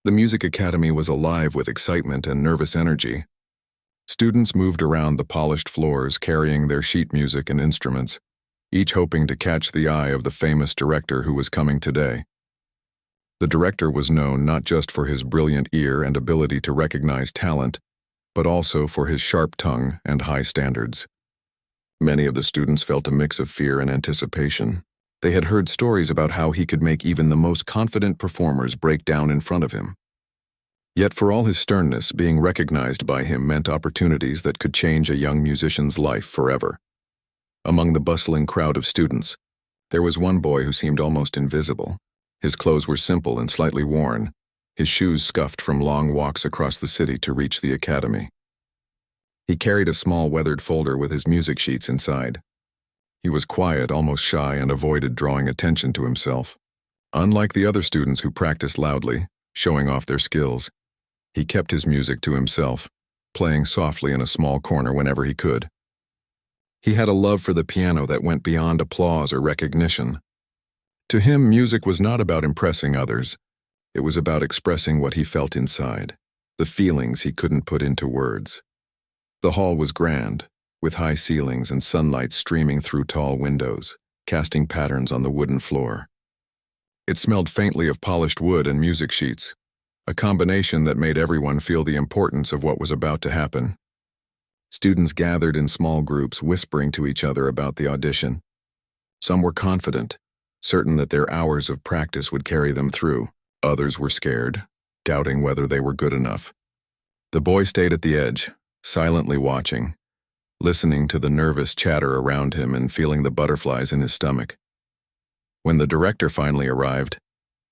The music academy was alive with excitement and nervous energy. Students moved around the polished floors carrying their sheet music and instruments, each hoping to catch the eye of the famous director who was coming today. The director was known not just for his brilliant ear and ability to recognize talent, but also for his sharp tongue and high standards. Many of the students felt a mix of fear and anticipation. They had heard stories about how he could make even the most confident performers break down in front of him. Yet for all his sternness, being recognized by him meant opportunities that could change a young musician's life forever. Among the bustling crowd of students, there was one boy who seemed almost invisible. His clothes were simple and slightly worn, his shoes scuffed from long walks across the city to reach the academy. He carried a small weathered folder with his music sheets inside. He was quiet, almost shy, and avoided drawing attention to himself. Unlike the other students who practiced loudly, showing off their skills, he kept his music to himself, playing softly in a small corner whenever he could. He had a love for the piano that went beyond applause or recognition. To him, music was not about impressing others. It was about expressing what he felt inside, the feelings he couldn't put into words. The hall was grand, with high ceilings and sunlight streaming through tall windows, casting patterns on the wooden floor. It smelled faintly of polished wood and music sheets, a combination that made everyone feel the importance of what was about to happen. Students gathered in small groups, whispering to each other about the audition. Some were confident, certain that their hours of practice would carry them through. Others were scared, doubting whether they were good enough. The boy stayed at the edge, silently watching, listening to the nervous chatter around him and feeling the butterflies in his stomach. When the director finally arrived,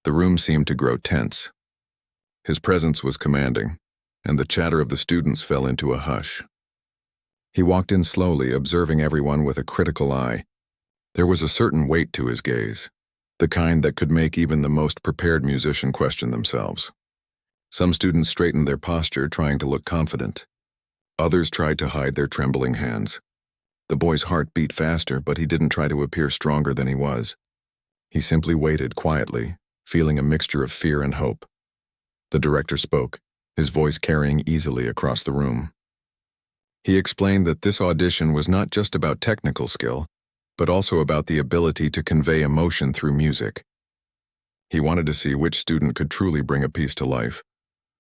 the room seemed to grow tense. His presence was commanding, and the chatter of the students fell into a hush. He walked in slowly, observing everyone with a critical eye. There was a certain weight to his gaze, the kind that could make even the most prepared musician question themselves. Some students straightened their posture, trying to look confident. Others tried to hide their trembling hands. The boy's heart beat faster, but he didn't try to appear stronger than he was. He simply waited quietly, feeling a mixture of fear and hope. The director spoke, his voice carrying easily across the room. He explained that this audition was not just about technical skill, but also about the ability to convey emotion through music. He wanted to see which student could truly bring a piece to life,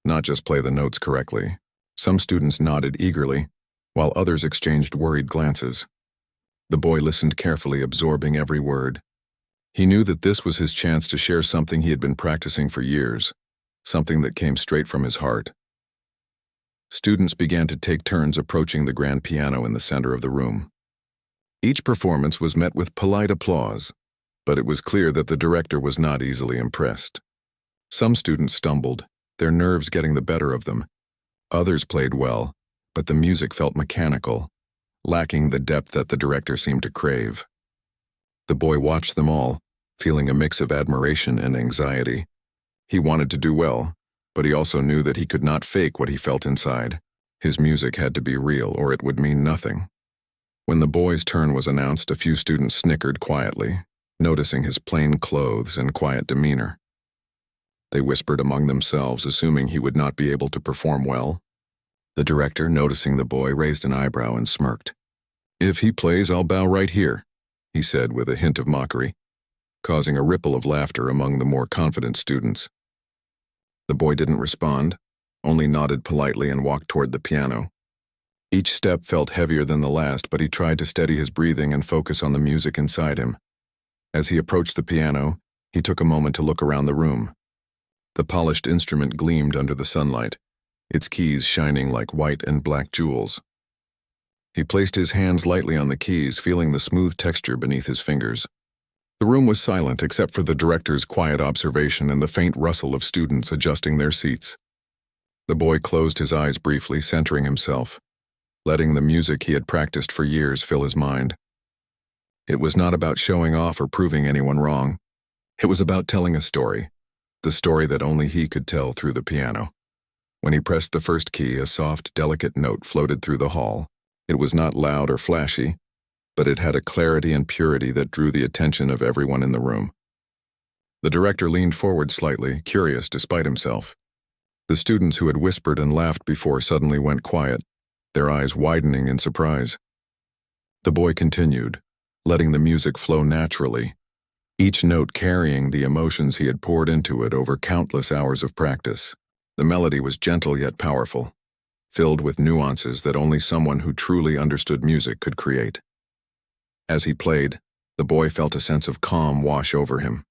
not just play the notes correctly. Some students nodded eagerly, while others exchanged worried glances. The boy listened carefully, absorbing every word. He knew that this was his chance to share something he had been practicing for years, something that came straight from his heart. Students began to take turns approaching the grand piano in the center of the room. Each performance was met with polite applause, but it was clear that the director was not easily impressed. Some students stumbled, their nerves getting the better of them. Others played well, but the music felt mechanical, lacking the depth that the director seemed to crave. The boy watched them all, feeling a mix of admiration and anxiety. He wanted to do well, but he also knew that he could not fake what he felt inside. His music had to be real, or it would mean nothing. When the boy's turn was announced, a few students snickered quietly, noticing his plain clothes and quiet demeanor. They whispered among themselves, assuming he would not be able to perform well. The director, noticing the boy, raised an eyebrow and smirked. "If he plays, I'll bow right here," he said with a hint of mockery, causing a ripple of laughter among the more confident students. The boy didn't respond, only nodded politely and walked toward the piano. Each step felt heavier than the last, but he tried to steady his breathing and focus on the music inside him. As he approached the piano, he took a moment to look around the room. The polished instrument gleamed under the sunlight, its keys shining like white and black jewels. He placed his hands lightly on the keys, feeling the smooth texture beneath his fingers. The room was silent except for the director's quiet observation and the faint rustle of students adjusting their seats. The boy closed his eyes briefly, centering himself, letting the music he had practiced for years fill his mind. It was not about showing off or proving anyone wrong. It was about telling a story, the story that only he could tell through the piano. When he pressed the first key, a soft, delicate note floated through the hall. It was not loud or flashy, but it had a clarity and purity that drew the attention of everyone in the room. The director leaned forward slightly, curious despite himself. The students who had whispered and laughed before suddenly went quiet, their eyes widening in surprise. The boy continued, letting the music flow naturally, each note carrying the emotions he had poured into it over countless hours of practice. The melody was gentle yet powerful, filled with nuances that only someone who truly understood music could create. As he played, the boy felt a sense of calm wash over him.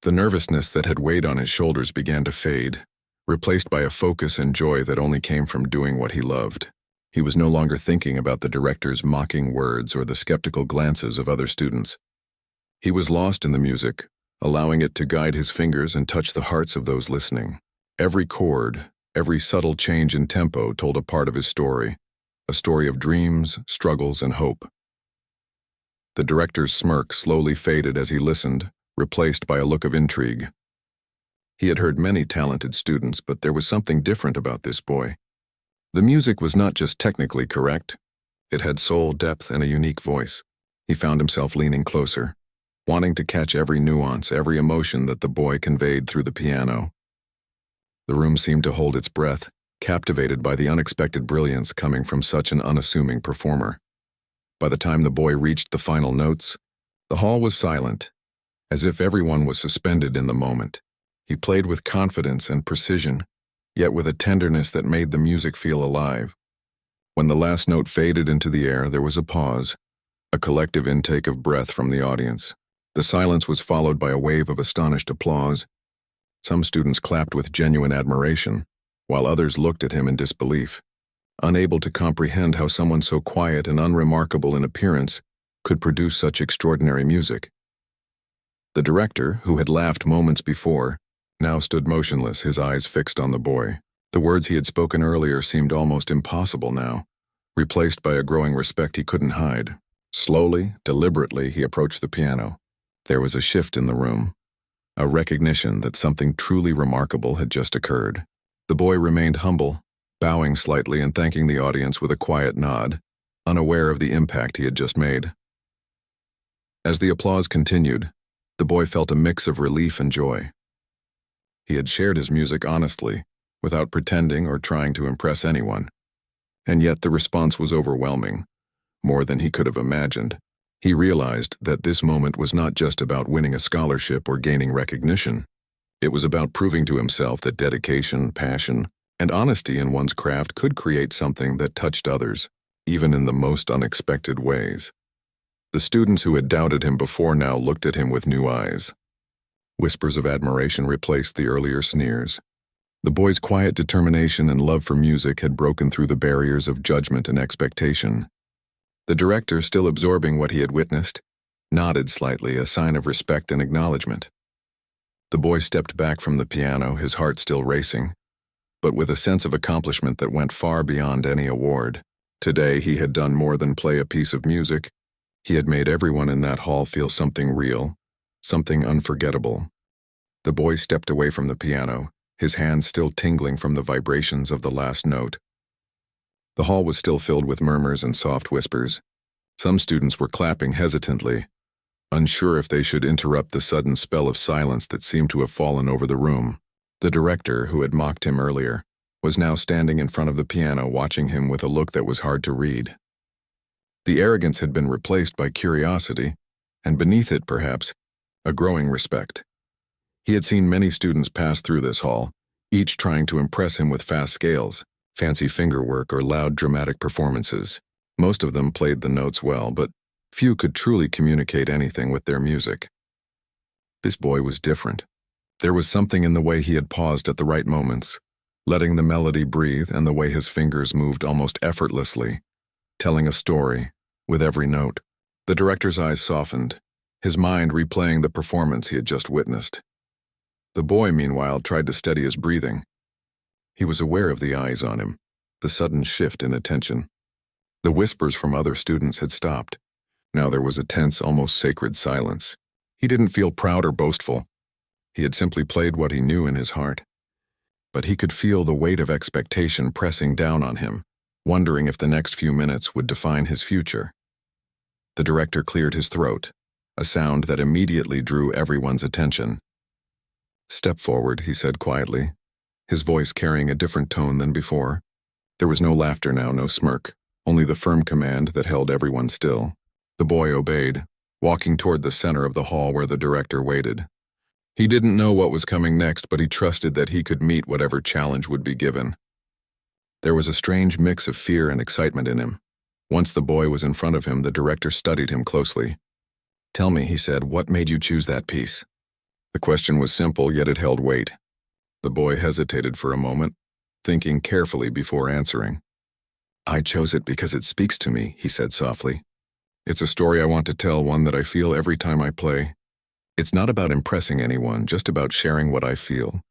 The nervousness that had weighed on his shoulders began to fade, replaced by a focus and joy that only came from doing what he loved. He was no longer thinking about the director's mocking words or the skeptical glances of other students. He was lost in the music, allowing it to guide his fingers and touch the hearts of those listening. Every chord, every subtle change in tempo told a part of his story, a story of dreams, struggles, and hope. The director's smirk slowly faded as he listened, replaced by a look of intrigue. He had heard many talented students, but there was something different about this boy. The music was not just technically correct. It had soul, depth, and a unique voice. He found himself leaning closer, wanting to catch every nuance, every emotion that the boy conveyed through the piano. The room seemed to hold its breath, captivated by the unexpected brilliance coming from such an unassuming performer. By the time the boy reached the final notes, the hall was silent, as if everyone was suspended in the moment. He played with confidence and precision, yet with a tenderness that made the music feel alive. When the last note faded into the air, there was a pause, a collective intake of breath from the audience. The silence was followed by a wave of astonished applause. Some students clapped with genuine admiration, while others looked at him in disbelief, unable to comprehend how someone so quiet and unremarkable in appearance could produce such extraordinary music. The director, who had laughed moments before, now stood motionless, his eyes fixed on the boy. The words he had spoken earlier seemed almost impossible now, replaced by a growing respect he couldn't hide. Slowly, deliberately, he approached the piano. There was a shift in the room, a recognition that something truly remarkable had just occurred. The boy remained humble, bowing slightly and thanking the audience with a quiet nod, unaware of the impact he had just made. As the applause continued, the boy felt a mix of relief and joy. He had shared his music honestly, without pretending or trying to impress anyone. And yet the response was overwhelming, more than he could have imagined. He realized that this moment was not just about winning a scholarship or gaining recognition. It was about proving to himself that dedication, passion, and honesty in one's craft could create something that touched others, even in the most unexpected ways. The students who had doubted him before now looked at him with new eyes. Whispers of admiration replaced the earlier sneers. The boy's quiet determination and love for music had broken through the barriers of judgment and expectation. The director, still absorbing what he had witnessed, nodded slightly, a sign of respect and acknowledgement. The boy stepped back from the piano, his heart still racing, but with a sense of accomplishment that went far beyond any award. Today he had done more than play a piece of music. He had made everyone in that hall feel something real, something unforgettable. The boy stepped away from the piano, his hands still tingling from the vibrations of the last note. The hall was still filled with murmurs and soft whispers. Some students were clapping hesitantly, unsure if they should interrupt the sudden spell of silence that seemed to have fallen over the room. The director, who had mocked him earlier, was now standing in front of the piano, watching him with a look that was hard to read. The arrogance had been replaced by curiosity, and beneath it, perhaps, a growing respect. He had seen many students pass through this hall, each trying to impress him with fast scales, fancy fingerwork, or loud dramatic performances. Most of them played the notes well, but few could truly communicate anything with their music. This boy was different. There was something in the way he had paused at the right moments, letting the melody breathe, and the way his fingers moved almost effortlessly, telling a story with every note. The director's eyes softened, his mind replaying the performance he had just witnessed. The boy, meanwhile, tried to steady his breathing. He was aware of the eyes on him, the sudden shift in attention. The whispers from other students had stopped. Now there was a tense, almost sacred silence. He didn't feel proud or boastful. He had simply played what he knew in his heart. But he could feel the weight of expectation pressing down on him, wondering if the next few minutes would define his future. The director cleared his throat, a sound that immediately drew everyone's attention. "Step forward," he said quietly, his voice carrying a different tone than before. There was no laughter now, no smirk, only the firm command that held everyone still. The boy obeyed, walking toward the center of the hall where the director waited. He didn't know what was coming next, but he trusted that he could meet whatever challenge would be given. There was a strange mix of fear and excitement in him. Once the boy was in front of him, the director studied him closely. "Tell me," he said, "what made you choose that piece?" The question was simple, yet it held weight. The boy hesitated for a moment, thinking carefully before answering. "I chose it because it speaks to me," he said softly. "It's a story I want to tell, one that I feel every time I play. It's not about impressing anyone, just about sharing what I feel."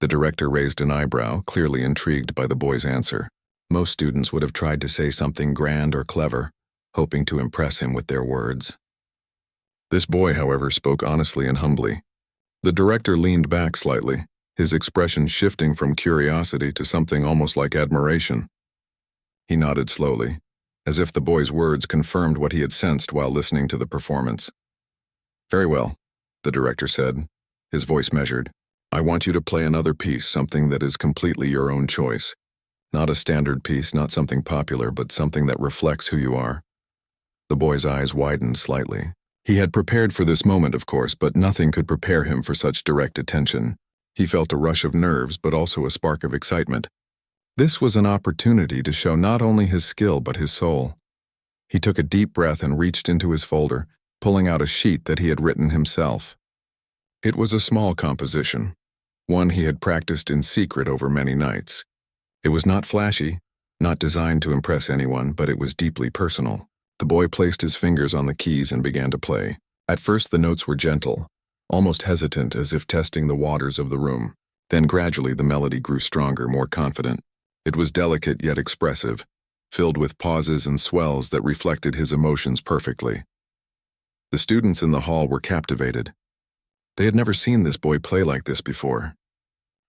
The director raised an eyebrow, clearly intrigued by the boy's answer. Most students would have tried to say something grand or clever, hoping to impress him with their words. This boy, however, spoke honestly and humbly. The director leaned back slightly, his expression shifting from curiosity to something almost like admiration. He nodded slowly, as if the boy's words confirmed what he had sensed while listening to the performance. "Very well," the director said, his voice measured. "I want you to play another piece, something that is completely your own choice. Not a standard piece, not something popular, but something that reflects who you are." The boy's eyes widened slightly. He had prepared for this moment, of course, but nothing could prepare him for such direct attention. He felt a rush of nerves, but also a spark of excitement. This was an opportunity to show not only his skill, but his soul. He took a deep breath and reached into his folder, pulling out a sheet that he had written himself. It was a small composition, one he had practiced in secret over many nights. It was not flashy, not designed to impress anyone, but it was deeply personal. The boy placed his fingers on the keys and began to play. At first the notes were gentle, almost hesitant, as if testing the waters of the room. Then gradually the melody grew stronger, more confident. It was delicate yet expressive, filled with pauses and swells that reflected his emotions perfectly. The students in the hall were captivated. They had never seen this boy play like this before.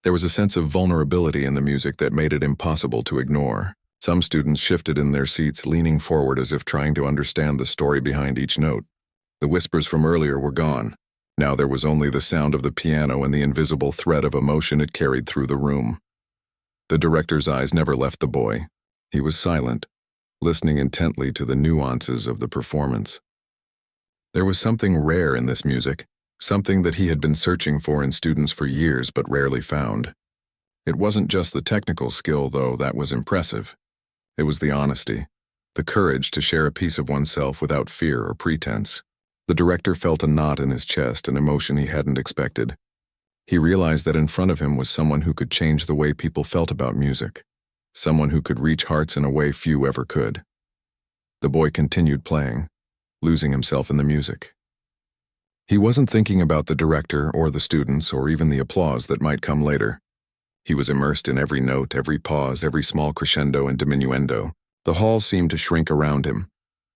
There was a sense of vulnerability in the music that made it impossible to ignore. Some students shifted in their seats, leaning forward as if trying to understand the story behind each note. The whispers from earlier were gone. Now there was only the sound of the piano and the invisible thread of emotion it carried through the room. The director's eyes never left the boy. He was silent, listening intently to the nuances of the performance. There was something rare in this music, something that he had been searching for in students for years but rarely found. It wasn't just the technical skill, though, that was impressive. It was the honesty, the courage to share a piece of oneself without fear or pretense. The director felt a knot in his chest, an emotion he hadn't expected. He realized that in front of him was someone who could change the way people felt about music, someone who could reach hearts in a way few ever could. The boy continued playing, losing himself in the music. He wasn't thinking about the director or the students or even the applause that might come later. He was immersed in every note, every pause, every small crescendo and diminuendo. The hall seemed to shrink around him,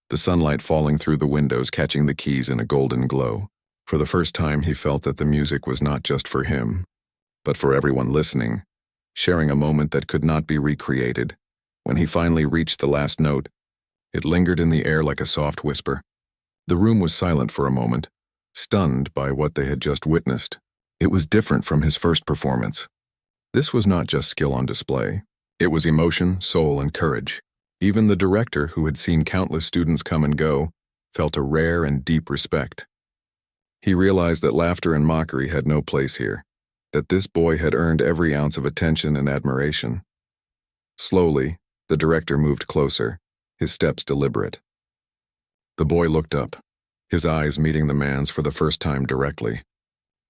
the sunlight falling through the windows, catching the keys in a golden glow. For the first time, he felt that the music was not just for him, but for everyone listening, sharing a moment that could not be recreated. When he finally reached the last note, it lingered in the air like a soft whisper. The room was silent for a moment, stunned by what they had just witnessed. It was different from his first performance. This was not just skill on display. It was emotion, soul, and courage. Even the director, who had seen countless students come and go, felt a rare and deep respect. He realized that laughter and mockery had no place here, that this boy had earned every ounce of attention and admiration. Slowly, the director moved closer, his steps deliberate. The boy looked up, his eyes meeting the man's for the first time directly.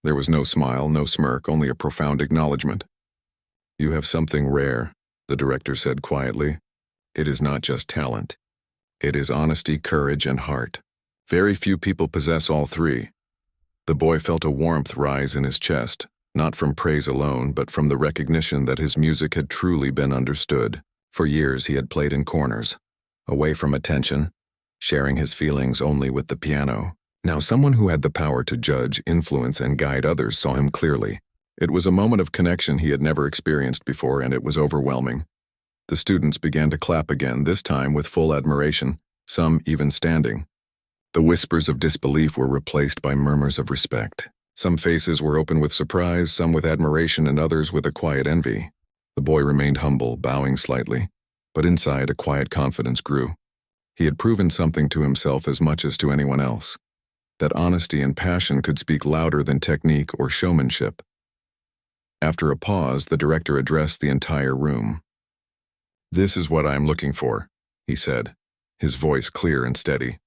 There was no smile, no smirk, only a profound acknowledgement. "You have something rare," the director said quietly. "It is not just talent. It is honesty, courage, and heart. Very few people possess all three." The boy felt a warmth rise in his chest, not from praise alone, but from the recognition that his music had truly been understood. For years he had played in corners, away from attention, sharing his feelings only with the piano. Now someone who had the power to judge, influence, and guide others saw him clearly. It was a moment of connection he had never experienced before, and it was overwhelming. The students began to clap again, this time with full admiration, some even standing. The whispers of disbelief were replaced by murmurs of respect. Some faces were open with surprise, some with admiration, and others with a quiet envy. The boy remained humble, bowing slightly, but inside a quiet confidence grew. He had proven something to himself as much as to anyone else, that honesty and passion could speak louder than technique or showmanship. After a pause, the director addressed the entire room. "This is what I am looking for," he said, his voice clear and steady.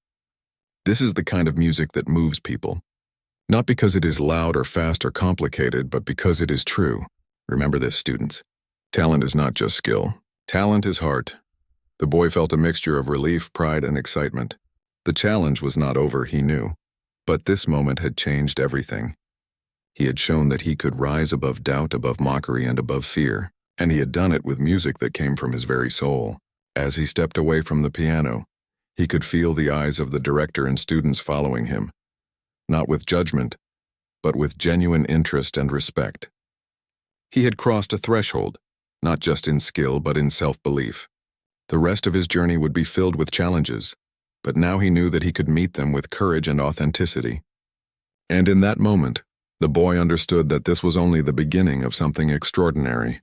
"This is the kind of music that moves people. Not because it is loud or fast or complicated, but because it is true. Remember this, students. Talent is not just skill. Talent is heart." The boy felt a mixture of relief, pride, and excitement. The challenge was not over, he knew. But this moment had changed everything. He had shown that he could rise above doubt, above mockery, and above fear, and he had done it with music that came from his very soul. As he stepped away from the piano, he could feel the eyes of the director and students following him, not with judgment, but with genuine interest and respect. He had crossed a threshold, not just in skill, but in self-belief. The rest of his journey would be filled with challenges, but now he knew that he could meet them with courage and authenticity. And in that moment, the boy understood that this was only the beginning of something extraordinary.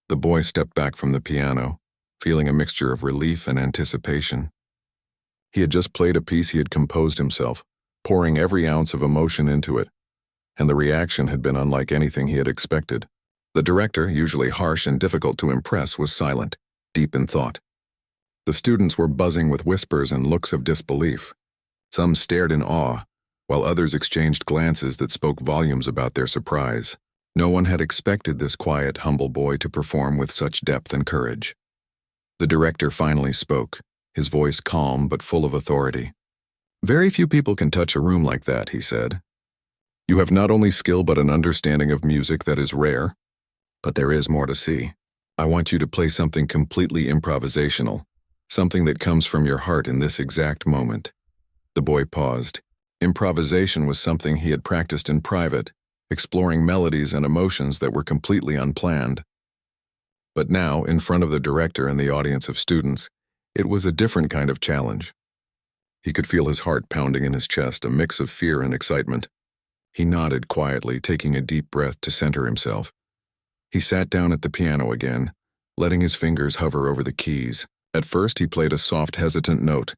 The boy stepped back from the piano, feeling a mixture of relief and anticipation. He had just played a piece he had composed himself, pouring every ounce of emotion into it, and the reaction had been unlike anything he had expected. The director, usually harsh and difficult to impress, was silent, deep in thought. The students were buzzing with whispers and looks of disbelief. Some stared in awe, while others exchanged glances that spoke volumes about their surprise. No one had expected this quiet, humble boy to perform with such depth and courage. The director finally spoke, his voice calm but full of authority. "Very few people can touch a room like that," he said. "You have not only skill but an understanding of music that is rare, but there is more to see. I want you to play something completely improvisational, something that comes from your heart in this exact moment." The boy paused. Improvisation was something he had practiced in private, exploring melodies and emotions that were completely unplanned. But now, in front of the director and the audience of students, it was a different kind of challenge. He could feel his heart pounding in his chest, a mix of fear and excitement. He nodded quietly, taking a deep breath to center himself. He sat down at the piano again, letting his fingers hover over the keys. At first he played a soft, hesitant note,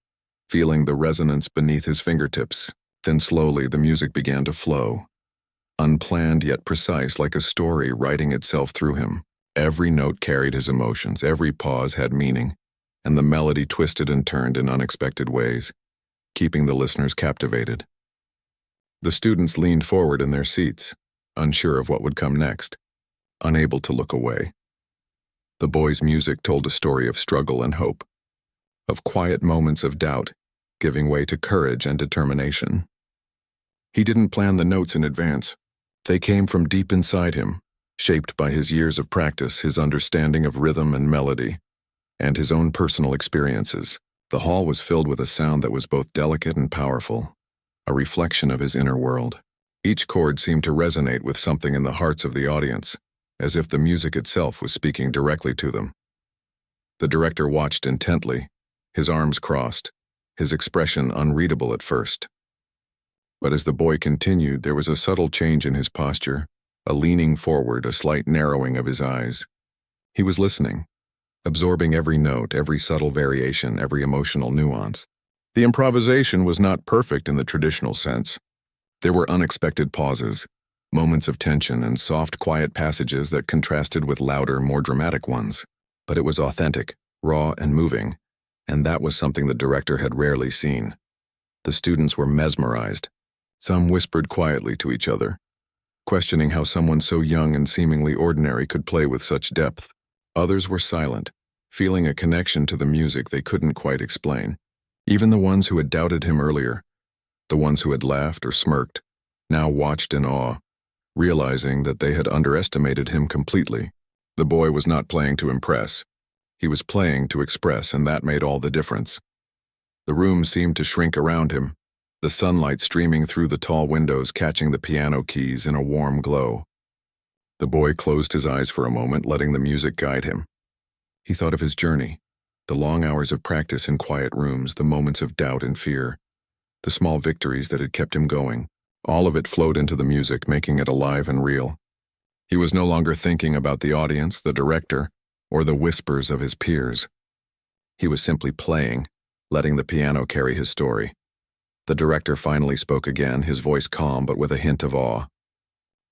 feeling the resonance beneath his fingertips. Then slowly the music began to flow, unplanned yet precise, like a story writing itself through him. Every note carried his emotions, every pause had meaning, and the melody twisted and turned in unexpected ways, keeping the listeners captivated. The students leaned forward in their seats, unsure of what would come next, unable to look away. The boy's music told a story of struggle and hope, of quiet moments of doubt, giving way to courage and determination. He didn't plan the notes in advance. They came from deep inside him, shaped by his years of practice, his understanding of rhythm and melody, and his own personal experiences. The hall was filled with a sound that was both delicate and powerful, a reflection of his inner world. Each chord seemed to resonate with something in the hearts of the audience, as if the music itself was speaking directly to them. The director watched intently, his arms crossed, his expression unreadable at first. But as the boy continued, there was a subtle change in his posture, a leaning forward, a slight narrowing of his eyes. He was listening, absorbing every note, every subtle variation, every emotional nuance. The improvisation was not perfect in the traditional sense. There were unexpected pauses, moments of tension, and soft, quiet passages that contrasted with louder, more dramatic ones. But it was authentic, raw, and moving, and that was something the director had rarely seen. The students were mesmerized. Some whispered quietly to each other, questioning how someone so young and seemingly ordinary could play with such depth. Others were silent, feeling a connection to the music they couldn't quite explain. Even the ones who had doubted him earlier, the ones who had laughed or smirked, now watched in awe, realizing that they had underestimated him completely. The boy was not playing to impress. He was playing to express, and that made all the difference. The room seemed to shrink around him, the sunlight streaming through the tall windows, catching the piano keys in a warm glow. The boy closed his eyes for a moment, letting the music guide him. He thought of his journey, the long hours of practice in quiet rooms, the moments of doubt and fear, the small victories that had kept him going, All of it flowed into the music, making it alive and real. He was no longer thinking about the audience, the director, or the whispers of his peers. He was simply playing, letting the piano carry his story. The director finally spoke again, his voice calm but with a hint of awe.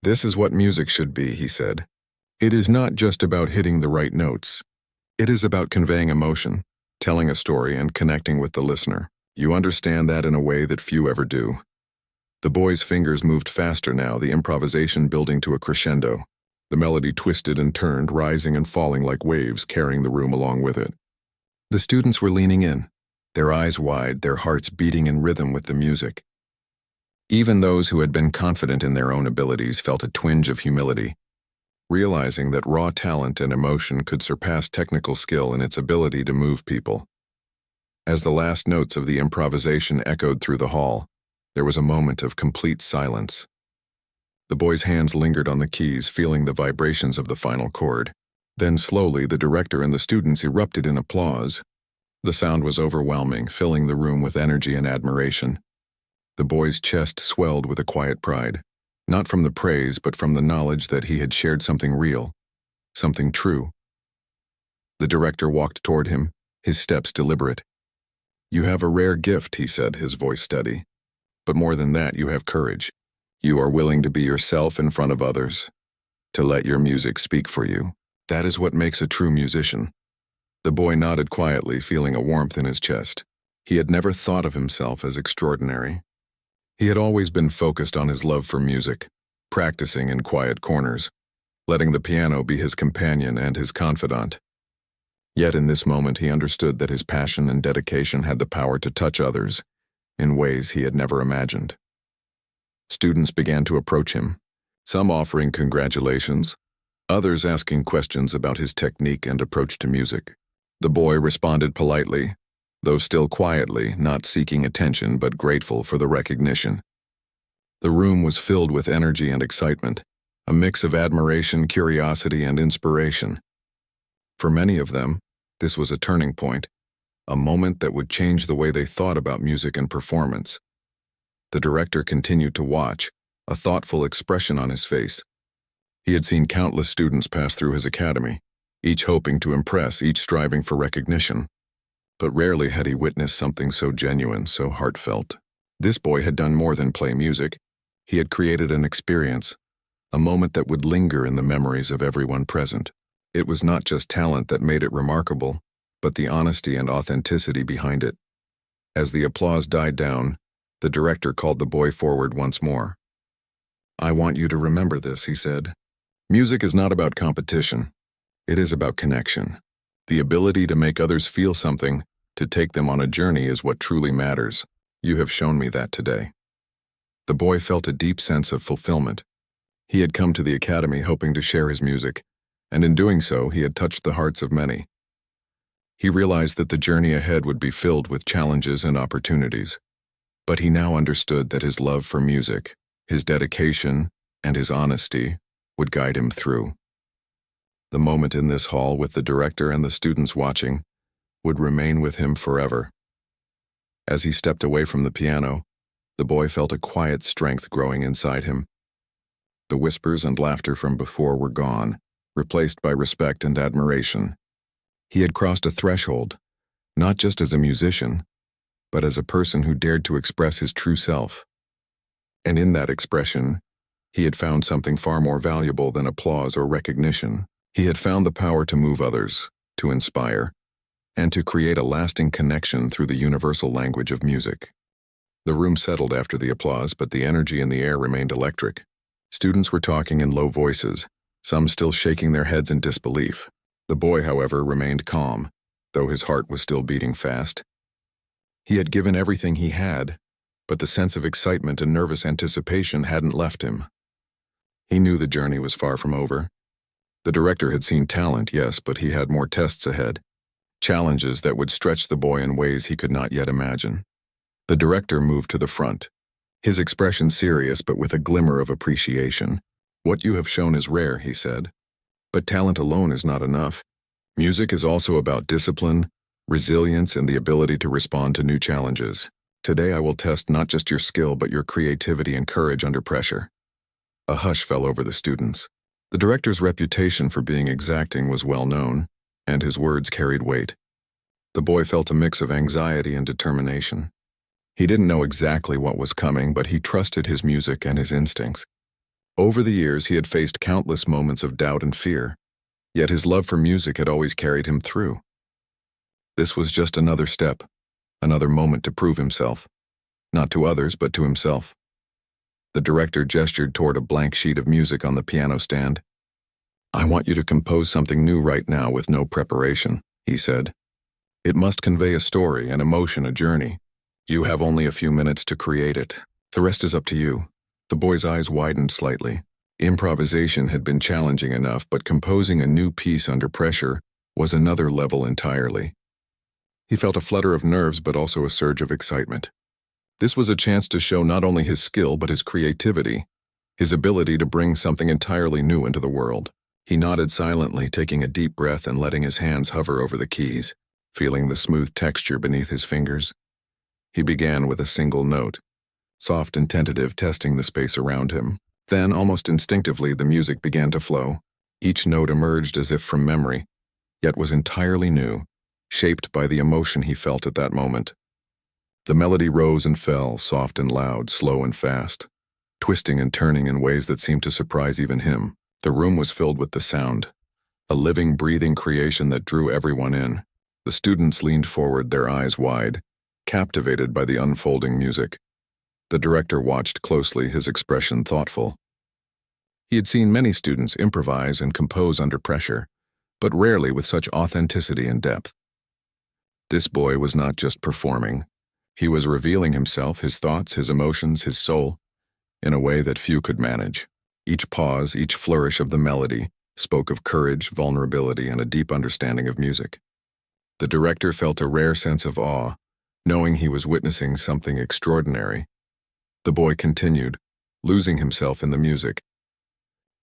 "This is what music should be," he said. "It is not just about hitting the right notes. It is about conveying emotion, telling a story, and connecting with the listener. You understand that in a way that few ever do." The boy's fingers moved faster now, the improvisation building to a crescendo. The melody twisted and turned, rising and falling like waves, carrying the room along with it. The students were leaning in, their eyes wide, their hearts beating in rhythm with the music. Even those who had been confident in their own abilities felt a twinge of humility, realizing that raw talent and emotion could surpass technical skill in its ability to move people. As the last notes of the improvisation echoed through the hall, there was a moment of complete silence. The boy's hands lingered on the keys, feeling the vibrations of the final chord. Then slowly, the director and the students erupted in applause. The sound was overwhelming, filling the room with energy and admiration. The boy's chest swelled with a quiet pride, not from the praise but from the knowledge that he had shared something real, something true. The director walked toward him, his steps deliberate. "You have a rare gift," he said, his voice steady. "But more than that, you have courage. You are willing to be yourself in front of others, to let your music speak for you. That is what makes a true musician." The boy nodded quietly, feeling a warmth in his chest. He had never thought of himself as extraordinary. He had always been focused on his love for music, practicing in quiet corners, letting the piano be his companion and his confidant. Yet in this moment he understood that his passion and dedication had the power to touch others in ways he had never imagined. Students began to approach him, some offering congratulations, others asking questions about his technique and approach to music. The boy responded politely, though still quietly, not seeking attention but grateful for the recognition. The room was filled with energy and excitement, a mix of admiration, curiosity, and inspiration. For many of them, this was a turning point, a moment that would change the way they thought about music and performance. The director continued to watch, a thoughtful expression on his face. He had seen countless students pass through his academy, each hoping to impress, each striving for recognition. But rarely had he witnessed something so genuine, so heartfelt. This boy had done more than play music. He had created an experience, a moment that would linger in the memories of everyone present. It was not just talent that made it remarkable, but the honesty and authenticity behind it. As the applause died down, the director called the boy forward once more. "I want you to remember this," he said. "Music is not about competition. It is about connection. The ability to make others feel something, to take them on a journey, is what truly matters. You have shown me that today." The boy felt a deep sense of fulfillment. He had come to the academy hoping to share his music, and in doing so, he had touched the hearts of many. He realized that the journey ahead would be filled with challenges and opportunities. But he now understood that his love for music, his dedication, and his honesty would guide him through. The moment in this hall, with the director and the students watching, would remain with him forever. As he stepped away from the piano, the boy felt a quiet strength growing inside him. The whispers and laughter from before were gone, replaced by respect and admiration. He had crossed a threshold, not just as a musician, but as a person who dared to express his true self. And in that expression, he had found something far more valuable than applause or recognition. He had found the power to move others, to inspire, and to create a lasting connection through the universal language of music. The room settled after the applause, but the energy in the air remained electric. Students were talking in low voices, some still shaking their heads in disbelief. The boy, however, remained calm, though his heart was still beating fast. He had given everything he had, but the sense of excitement and nervous anticipation hadn't left him. He knew the journey was far from over. The director had seen talent, yes, but he had more tests ahead, challenges that would stretch the boy in ways he could not yet imagine. The director moved to the front, his expression serious but with a glimmer of appreciation. "What you have shown is rare," he said. "But talent alone is not enough. Music is also about discipline, resilience, and the ability to respond to new challenges. Today I will test not just your skill but your creativity and courage under pressure." A hush fell over the students. The director's reputation for being exacting was well known, and his words carried weight. The boy felt a mix of anxiety and determination. He didn't know exactly what was coming, but he trusted his music and his instincts. Over the years, he had faced countless moments of doubt and fear, yet his love for music had always carried him through. This was just another step, another moment to prove himself, not to others, but to himself. The director gestured toward a blank sheet of music on the piano stand. "I want you to compose something new right now with no preparation," he said. "It must convey a story, an emotion, a journey. You have only a few minutes to create it. The rest is up to you." The boy's eyes widened slightly. Improvisation had been challenging enough, but composing a new piece under pressure was another level entirely. He felt a flutter of nerves but also a surge of excitement. This was a chance to show not only his skill but his creativity, his ability to bring something entirely new into the world. He nodded silently, taking a deep breath and letting his hands hover over the keys, feeling the smooth texture beneath his fingers. He began with a single note, soft and tentative, testing the space around him. Then, almost instinctively, the music began to flow. Each note emerged as if from memory, yet was entirely new, shaped by the emotion he felt at that moment. The melody rose and fell, soft and loud, slow and fast, twisting and turning in ways that seemed to surprise even him. The room was filled with the sound, a living, breathing creation that drew everyone in. The students leaned forward, their eyes wide, captivated by the unfolding music. The director watched closely, his expression thoughtful. He had seen many students improvise and compose under pressure, but rarely with such authenticity and depth. This boy was not just performing. He was revealing himself, his thoughts, his emotions, his soul, in a way that few could manage. Each pause, each flourish of the melody spoke of courage, vulnerability, and a deep understanding of music. The director felt a rare sense of awe, knowing he was witnessing something extraordinary. The boy continued, losing himself in the music.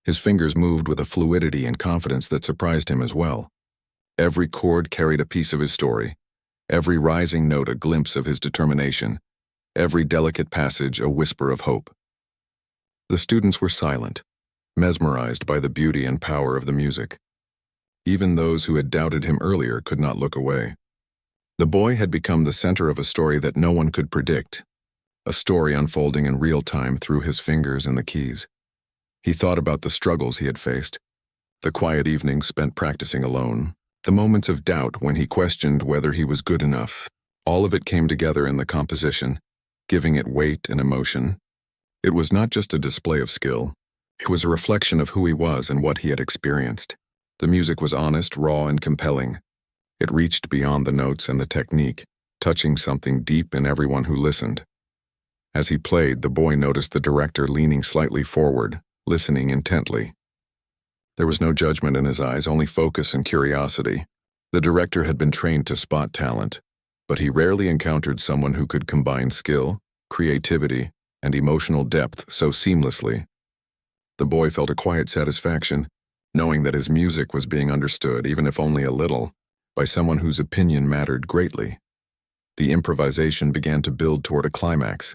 His fingers moved with a fluidity and confidence that surprised him as well. Every chord carried a piece of his story, every rising note a glimpse of his determination, every delicate passage a whisper of hope. The students were silent, mesmerized by the beauty and power of the music. Even those who had doubted him earlier could not look away. The boy had become the center of a story that no one could predict, a story unfolding in real time through his fingers and the keys. He thought about the struggles he had faced, the quiet evenings spent practicing alone, the moments of doubt when he questioned whether he was good enough. All of it came together in the composition, giving it weight and emotion. It was not just a display of skill. It was a reflection of who he was and what he had experienced. The music was honest, raw, and compelling. It reached beyond the notes and the technique, touching something deep in everyone who listened. As he played, the boy noticed the director leaning slightly forward, listening intently. There was no judgment in his eyes, only focus and curiosity. The director had been trained to spot talent, but he rarely encountered someone who could combine skill, creativity, and emotional depth so seamlessly. The boy felt a quiet satisfaction, knowing that his music was being understood, even if only a little, by someone whose opinion mattered greatly. The improvisation began to build toward a climax,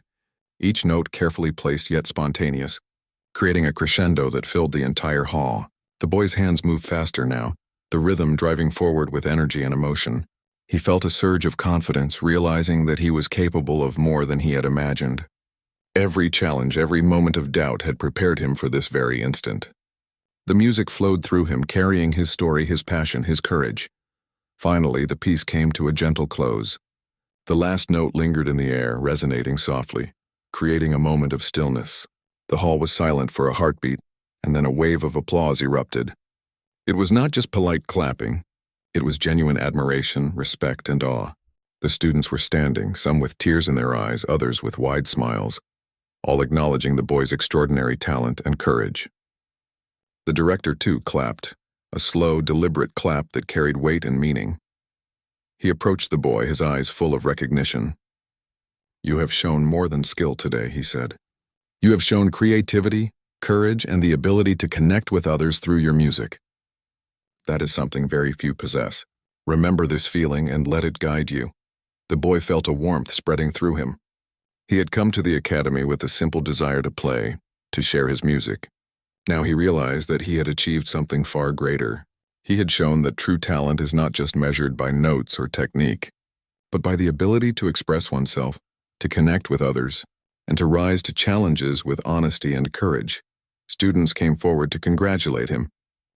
each note carefully placed yet spontaneous, creating a crescendo that filled the entire hall. The boy's hands moved faster now, the rhythm driving forward with energy and emotion. He felt a surge of confidence, realizing that he was capable of more than he had imagined. Every challenge, every moment of doubt had prepared him for this very instant. The music flowed through him, carrying his story, his passion, his courage. Finally, the piece came to a gentle close. The last note lingered in the air, resonating softly, creating a moment of stillness. The hall was silent for a heartbeat, and then a wave of applause erupted. It was not just polite clapping. It was genuine admiration, respect, and awe. The students were standing, some with tears in their eyes, others with wide smiles, all acknowledging the boy's extraordinary talent and courage. The director, too, clapped, a slow, deliberate clap that carried weight and meaning. He approached the boy, his eyes full of recognition. "You have shown more than skill today," he said. "You have shown creativity, courage, and the ability to connect with others through your music. That is something very few possess. Remember this feeling and let it guide you." The boy felt a warmth spreading through him, He had come to the academy with a simple desire to play, to share his music. Now he realized that he had achieved something far greater. He had shown that true talent is not just measured by notes or technique, but by the ability to express oneself, to connect with others, and to rise to challenges with honesty and courage. Students came forward to congratulate him,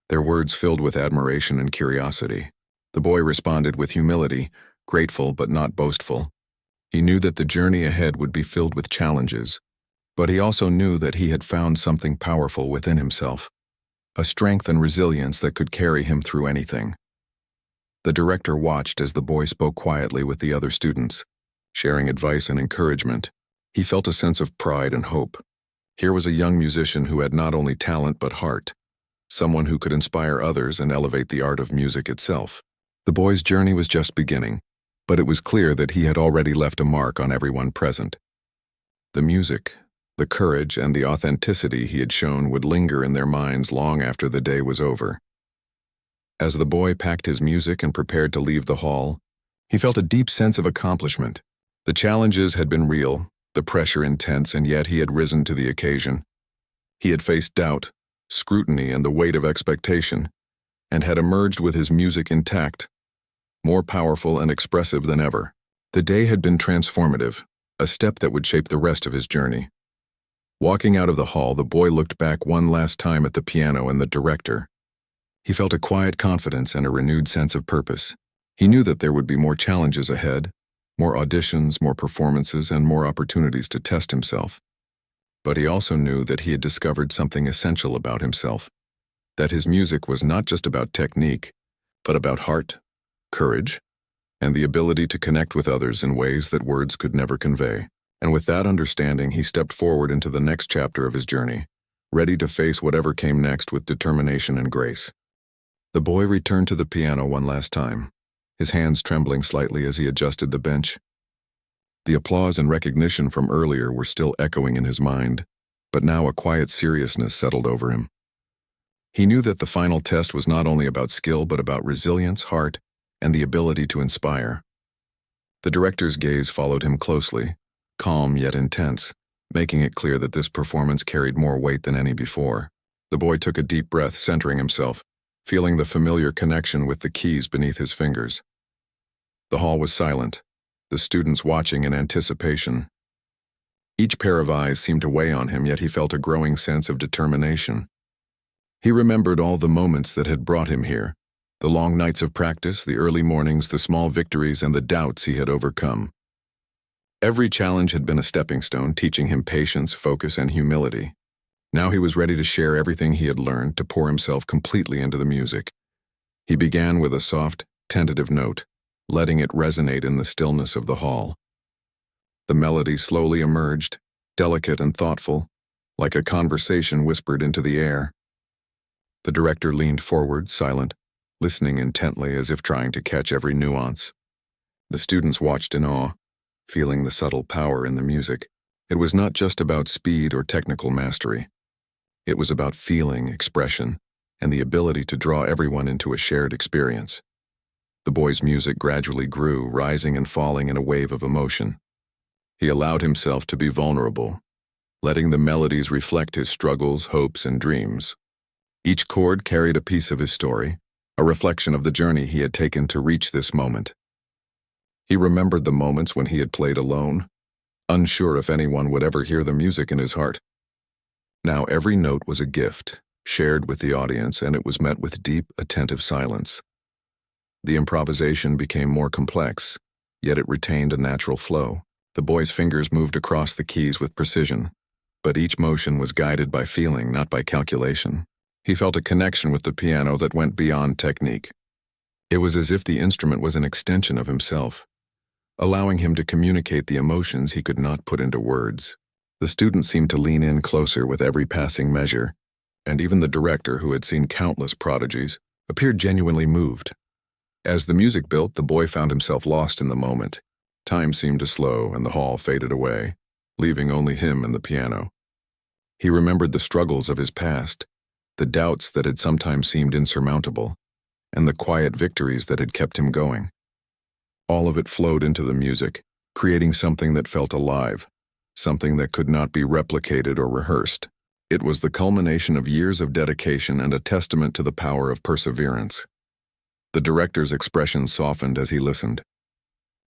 their words filled with admiration and curiosity. The boy responded with humility, grateful but not boastful. He knew that the journey ahead would be filled with challenges, but he also knew that he had found something powerful within himself, a strength and resilience that could carry him through anything. The director watched as the boy spoke quietly with the other students, sharing advice and encouragement. He felt a sense of pride and hope. Here was a young musician who had not only talent but heart, someone who could inspire others and elevate the art of music itself. The boy's journey was just beginning, but it was clear that he had already left a mark on everyone present. The music, the courage, and the authenticity he had shown would linger in their minds long after the day was over. As the boy packed his music and prepared to leave the hall, he felt a deep sense of accomplishment. The challenges had been real, the pressure intense, and yet he had risen to the occasion. He had faced doubt, scrutiny, and the weight of expectation, and had emerged with his music intact, more powerful and expressive than ever. The day had been transformative, a step that would shape the rest of his journey. Walking out of the hall, the boy looked back one last time at the piano and the director. He felt a quiet confidence and a renewed sense of purpose. He knew that there would be more challenges ahead, more auditions, more performances, and more opportunities to test himself. But he also knew that he had discovered something essential about himself, that his music was not just about technique, but about heart, courage, and the ability to connect with others in ways that words could never convey. And with that understanding, he stepped forward into the next chapter of his journey, ready to face whatever came next with determination and grace. The boy returned to the piano one last time, his hands trembling slightly as he adjusted the bench. The applause and recognition from earlier were still echoing in his mind, but now a quiet seriousness settled over him. He knew that the final test was not only about skill but about resilience, heart, and the ability to inspire. The director's gaze followed him closely, calm yet intense, making it clear that this performance carried more weight than any before. The boy took a deep breath, centering himself, feeling the familiar connection with the keys beneath his fingers. The hall was silent, the students watching in anticipation. Each pair of eyes seemed to weigh on him, yet he felt a growing sense of determination. He remembered all the moments that had brought him here, the long nights of practice, the early mornings, the small victories, and the doubts he had overcome. Every challenge had been a stepping stone, teaching him patience, focus, and humility. Now he was ready to share everything he had learned, to pour himself completely into the music. He began with a soft, tentative note, letting it resonate in the stillness of the hall. The melody slowly emerged, delicate and thoughtful, like a conversation whispered into the air. The director leaned forward, silent, listening intently as if trying to catch every nuance. The students watched in awe, feeling the subtle power in the music. It was not just about speed or technical mastery. It was about feeling, expression, and the ability to draw everyone into a shared experience. The boy's music gradually grew, rising and falling in a wave of emotion. He allowed himself to be vulnerable, letting the melodies reflect his struggles, hopes, and dreams. Each chord carried a piece of his story, a reflection of the journey he had taken to reach this moment. He remembered the moments when he had played alone, unsure if anyone would ever hear the music in his heart. Now every note was a gift, shared with the audience, and it was met with deep, attentive silence. The improvisation became more complex, yet it retained a natural flow. The boy's fingers moved across the keys with precision, but each motion was guided by feeling, not by calculation. He felt a connection with the piano that went beyond technique. It was as if the instrument was an extension of himself, allowing him to communicate the emotions he could not put into words. The students seemed to lean in closer with every passing measure, and even the director, who had seen countless prodigies, appeared genuinely moved. As the music built, the boy found himself lost in the moment. Time seemed to slow, and the hall faded away, leaving only him and the piano. He remembered the struggles of his past, the doubts that had sometimes seemed insurmountable, and the quiet victories that had kept him going. All of it flowed into the music, creating something that felt alive, something that could not be replicated or rehearsed. It was the culmination of years of dedication and a testament to the power of perseverance. The director's expression softened as he listened.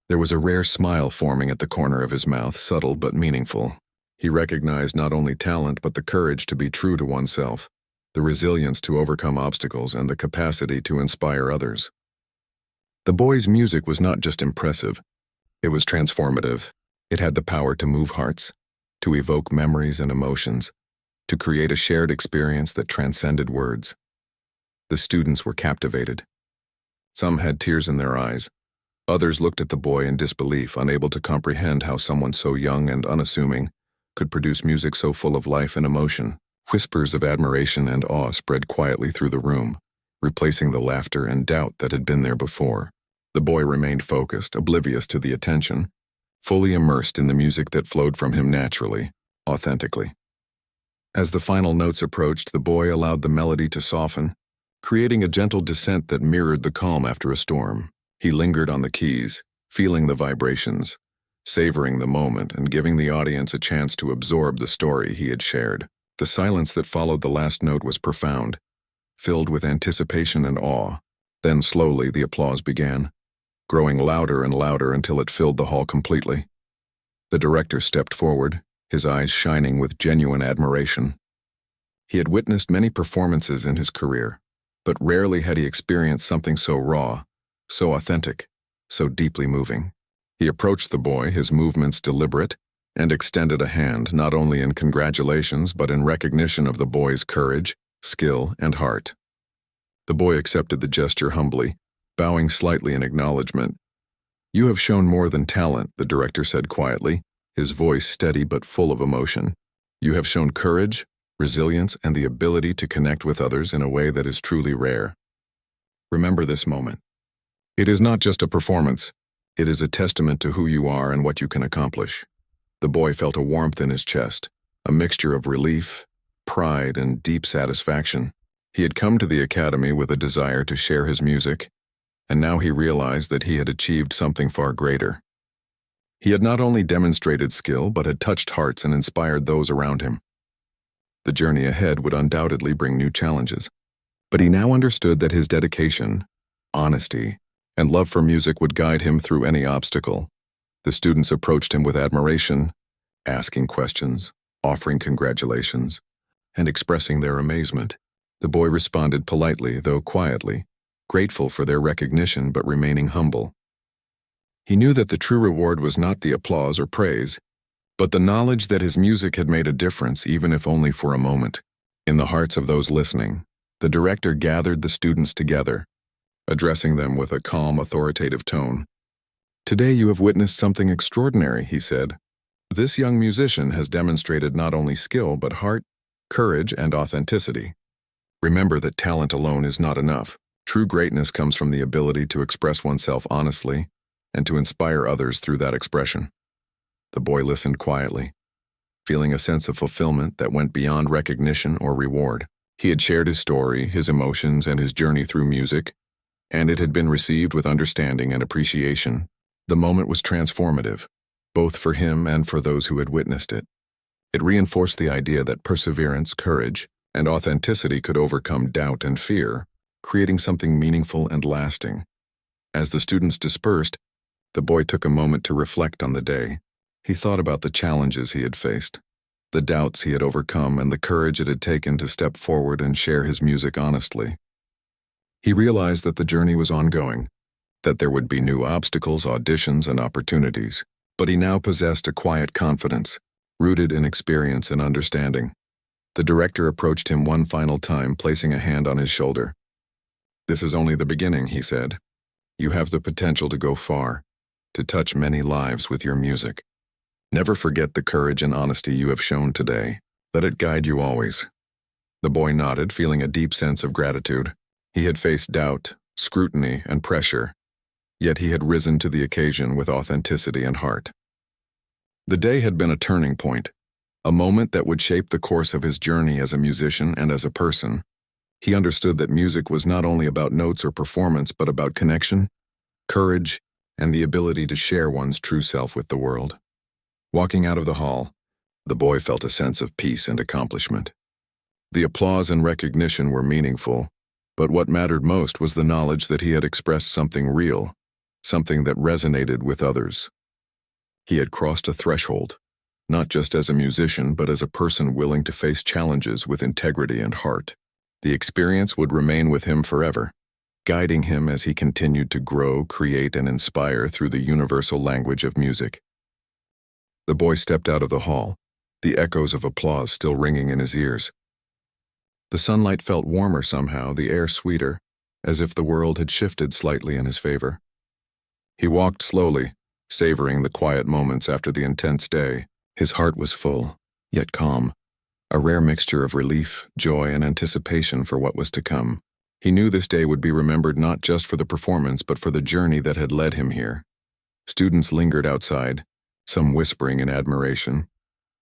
There was a rare smile forming at the corner of his mouth, subtle but meaningful. He recognized not only talent but the courage to be true to oneself, the resilience to overcome obstacles, and the capacity to inspire others. The boy's music was not just impressive, it was transformative. It had the power to move hearts, to evoke memories and emotions, to create a shared experience that transcended words. The students were captivated. Some had tears in their eyes. Others looked at the boy in disbelief, unable to comprehend how someone so young and unassuming could produce music so full of life and emotion. Whispers of admiration and awe spread quietly through the room, replacing the laughter and doubt that had been there before. The boy remained focused, oblivious to the attention, fully immersed in the music that flowed from him naturally, authentically. As the final notes approached, the boy allowed the melody to soften, creating a gentle descent that mirrored the calm after a storm. He lingered on the keys, feeling the vibrations, savoring the moment, and giving the audience a chance to absorb the story he had shared. The silence that followed the last note was profound, filled with anticipation and awe. Then slowly the applause began, growing louder and louder until it filled the hall completely. The director stepped forward, his eyes shining with genuine admiration. He had witnessed many performances in his career, but rarely had he experienced something so raw, so authentic, so deeply moving. He approached the boy, his movements deliberate, and extended a hand not only in congratulations but in recognition of the boy's courage, skill, and heart. The boy accepted the gesture humbly, bowing slightly in acknowledgement. "You have shown more than talent," the director said quietly, his voice steady but full of emotion. "You have shown courage, resilience, and the ability to connect with others in a way that is truly rare. Remember this moment. It is not just a performance. It is a testament to who you are and what you can accomplish." The boy felt a warmth in his chest, a mixture of relief, pride, and deep satisfaction. He had come to the academy with a desire to share his music, and now he realized that he had achieved something far greater. He had not only demonstrated skill, but had touched hearts and inspired those around him. The journey ahead would undoubtedly bring new challenges, but he now understood that his dedication, honesty, and love for music would guide him through any obstacle. The students approached him with admiration, asking questions, offering congratulations, and expressing their amazement. The boy responded politely, though quietly, grateful for their recognition but remaining humble. He knew that the true reward was not the applause or praise, but the knowledge that his music had made a difference, even if only for a moment. In the hearts of those listening, the director gathered the students together, addressing them with a calm, authoritative tone. "Today you have witnessed something extraordinary," he said. "This young musician has demonstrated not only skill but heart, courage, and authenticity. Remember that talent alone is not enough. True greatness comes from the ability to express oneself honestly and to inspire others through that expression." The boy listened quietly, feeling a sense of fulfillment that went beyond recognition or reward. He had shared his story, his emotions, and his journey through music, and it had been received with understanding and appreciation. The moment was transformative, both for him and for those who had witnessed it. It reinforced the idea that perseverance, courage, and authenticity could overcome doubt and fear, creating something meaningful and lasting. As the students dispersed, the boy took a moment to reflect on the day. He thought about the challenges he had faced, the doubts he had overcome, and the courage it had taken to step forward and share his music honestly. He realized that the journey was ongoing, that there would be new obstacles, auditions, and opportunities, but he now possessed a quiet confidence, rooted in experience and understanding. The director approached him one final time, placing a hand on his shoulder. "This is only the beginning," he said. "You have the potential to go far, to touch many lives with your music. Never forget the courage and honesty you have shown today. Let it guide you always." The boy nodded, feeling a deep sense of gratitude. He had faced doubt, scrutiny, and pressure, yet he had risen to the occasion with authenticity and heart. The day had been a turning point, a moment that would shape the course of his journey as a musician and as a person. He understood that music was not only about notes or performance, but about connection, courage, and the ability to share one's true self with the world. Walking out of the hall, The boy felt a sense of peace and accomplishment. The applause and recognition were meaningful, but what mattered most was the knowledge that he had expressed something real, something that resonated with others. He had crossed a threshold, not just as a musician, but as a person willing to face challenges with integrity and heart. The experience would remain with him forever, guiding him as he continued to grow, create, and inspire through the universal language of music. The boy stepped out of the hall, the echoes of applause still ringing in his ears. The sunlight felt warmer somehow, the air sweeter, as if the world had shifted slightly in his favor. He walked slowly, savoring the quiet moments after the intense day. His heart was full, yet calm, a rare mixture of relief, joy, and anticipation for what was to come. He knew this day would be remembered not just for the performance, but for the journey that had led him here. Students lingered outside, some whispering in admiration,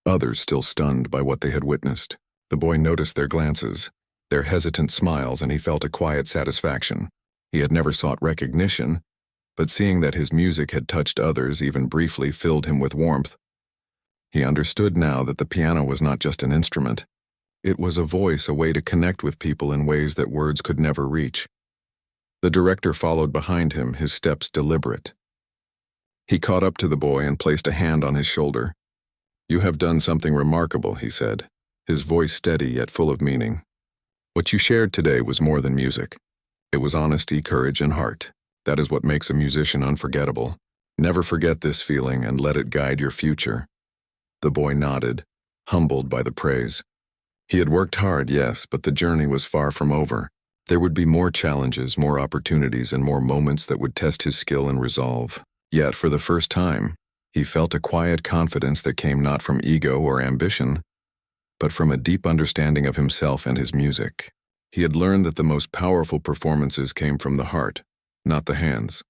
others still stunned by what they had witnessed. The boy noticed their glances, their hesitant smiles, and he felt a quiet satisfaction. He had never sought recognition, but seeing that his music had touched others even briefly filled him with warmth. He understood now that the piano was not just an instrument. It was a voice, a way to connect with people in ways that words could never reach. The director followed behind him, his steps deliberate. He caught up to the boy and placed a hand on his shoulder. "You have done something remarkable," he said, his voice steady yet full of meaning. "What you shared today was more than music. It was honesty, courage, and heart. That is what makes a musician unforgettable. Never forget this feeling and let it guide your future." The boy nodded, humbled by the praise. He had worked hard, yes, but the journey was far from over. There would be more challenges, more opportunities, and more moments that would test his skill and resolve. Yet, for the first time, he felt a quiet confidence that came not from ego or ambition, but from a deep understanding of himself and his music. He had learned that the most powerful performances came from the heart, not the hands.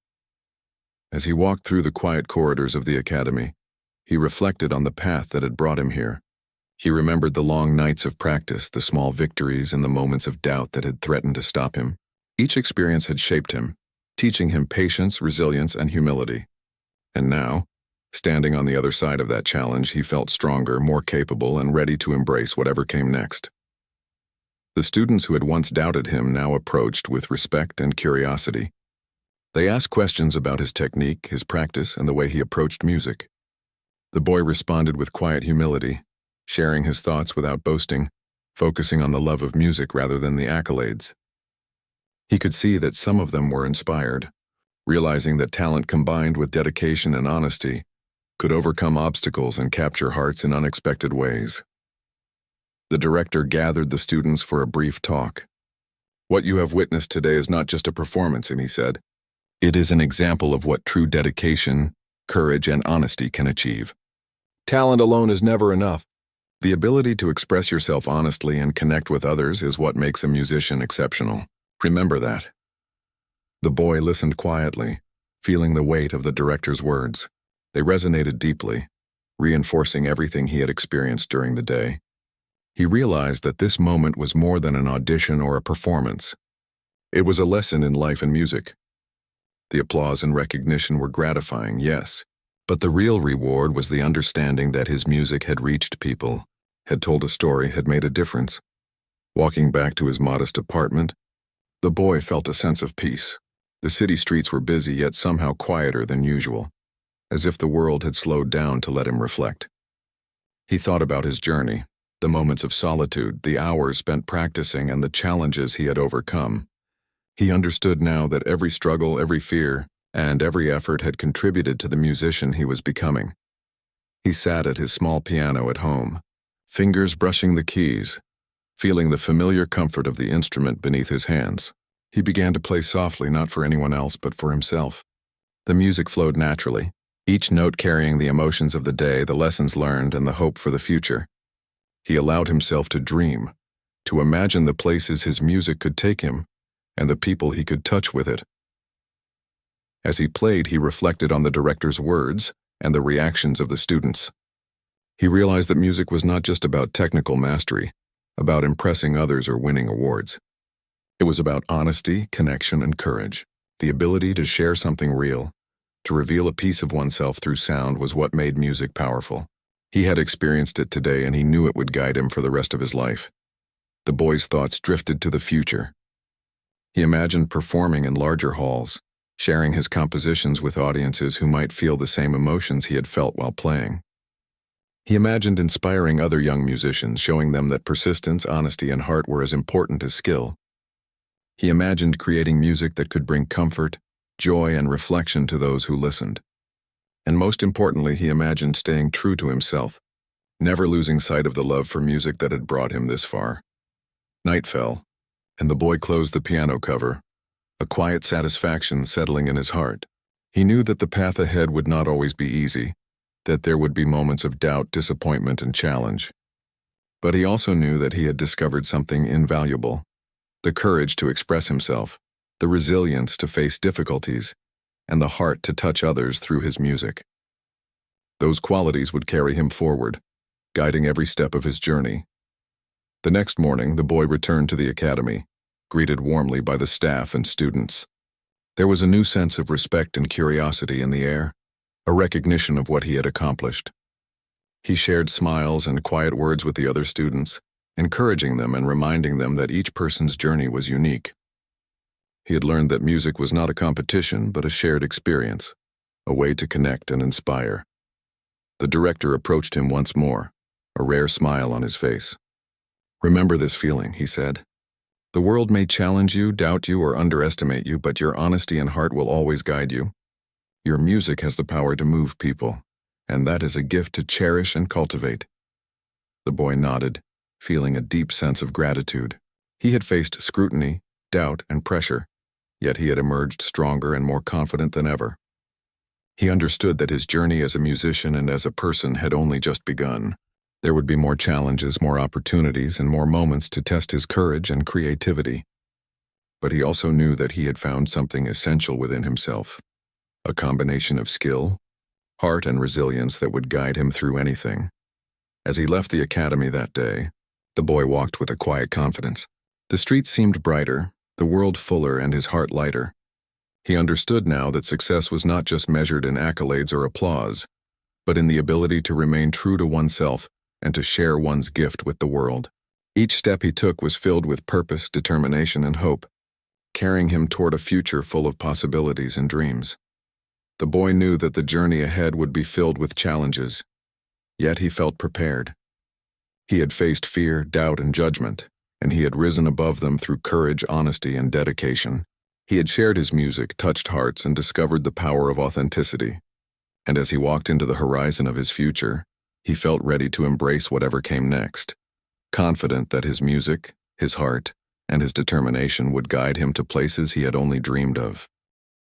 As he walked through the quiet corridors of the academy, he reflected on the path that had brought him here. He remembered the long nights of practice, the small victories, and the moments of doubt that had threatened to stop him. Each experience had shaped him, teaching him patience, resilience, and humility. And now, standing on the other side of that challenge, he felt stronger, more capable, and ready to embrace whatever came next. The students who had once doubted him now approached with respect and curiosity. They asked questions about his technique, his practice, and the way he approached music. The boy responded with quiet humility, sharing his thoughts without boasting, focusing on the love of music rather than the accolades. He could see that some of them were inspired, realizing that talent combined with dedication and honesty could overcome obstacles and capture hearts in unexpected ways. The director gathered the students for a brief talk. "What you have witnessed today is not just a performance," he said. "It is an example of what true dedication, courage, and honesty can achieve. Talent alone is never enough. The ability to express yourself honestly and connect with others is what makes a musician exceptional. Remember that." The boy listened quietly, feeling the weight of the director's words. They resonated deeply, reinforcing everything he had experienced during the day. He realized that this moment was more than an audition or a performance. It was a lesson in life and music. The applause and recognition were gratifying, yes, but the real reward was the understanding that his music had reached people, had told a story, had made a difference. Walking back to his modest apartment, the boy felt a sense of peace. The city streets were busy, yet somehow quieter than usual, as if the world had slowed down to let him reflect. He thought about his journey, the moments of solitude, the hours spent practicing, and the challenges he had overcome. He understood now that every struggle, every fear, and every effort had contributed to the musician he was becoming. He sat at his small piano at home, fingers brushing the keys, feeling the familiar comfort of the instrument beneath his hands. He began to play softly, not for anyone else, but for himself. The music flowed naturally, each note carrying the emotions of the day, the lessons learned, and the hope for the future. He allowed himself to dream, to imagine the places his music could take him, and the people he could touch with it. As he played, he reflected on the director's words and the reactions of the students. He realized that music was not just about technical mastery, about impressing others or winning awards. It was about honesty, connection, and courage. The ability to share something real, to reveal a piece of oneself through sound, was what made music powerful. He had experienced it today, and he knew it would guide him for the rest of his life. The boy's thoughts drifted to the future. He imagined performing in larger halls, sharing his compositions with audiences who might feel the same emotions he had felt while playing. He imagined inspiring other young musicians, showing them that persistence, honesty, and heart were as important as skill. He imagined creating music that could bring comfort, joy, and reflection to those who listened. And most importantly, he imagined staying true to himself, never losing sight of the love for music that had brought him this far. Night fell, and the boy closed the piano cover, a quiet satisfaction settling in his heart. He knew that the path ahead would not always be easy, that there would be moments of doubt, disappointment, and challenge. But he also knew that he had discovered something invaluable: the courage to express himself, the resilience to face difficulties, and the heart to touch others through his music. Those qualities would carry him forward, guiding every step of his journey. The next morning, the boy returned to the academy, greeted warmly by the staff and students. There was a new sense of respect and curiosity in the air, a recognition of what he had accomplished. He shared smiles and quiet words with the other students, encouraging them and reminding them that each person's journey was unique. He had learned that music was not a competition, but a shared experience, a way to connect and inspire. The director approached him once more, a rare smile on his face. "Remember this feeling," he said. "The world may challenge you, doubt you, or underestimate you, but your honesty and heart will always guide you. Your music has the power to move people, and that is a gift to cherish and cultivate." The boy nodded, feeling a deep sense of gratitude. He had faced scrutiny, doubt, and pressure, yet he had emerged stronger and more confident than ever. He understood that his journey as a musician and as a person had only just begun. There would be more challenges, more opportunities, and more moments to test his courage and creativity. But he also knew that he had found something essential within himself, a combination of skill, heart, and resilience that would guide him through anything. As he left the academy that day, the boy walked with a quiet confidence. The streets seemed brighter, the world fuller, and his heart lighter. He understood now that success was not just measured in accolades or applause, but in the ability to remain true to oneself and to share one's gift with the world. Each step he took was filled with purpose, determination, and hope, carrying him toward a future full of possibilities and dreams. The boy knew that the journey ahead would be filled with challenges, yet he felt prepared. He had faced fear, doubt, and judgment, and he had risen above them through courage, honesty, and dedication. He had shared his music, touched hearts, and discovered the power of authenticity. And as he walked into the horizon of his future, he felt ready to embrace whatever came next, confident that his music, his heart, and his determination would guide him to places he had only dreamed of.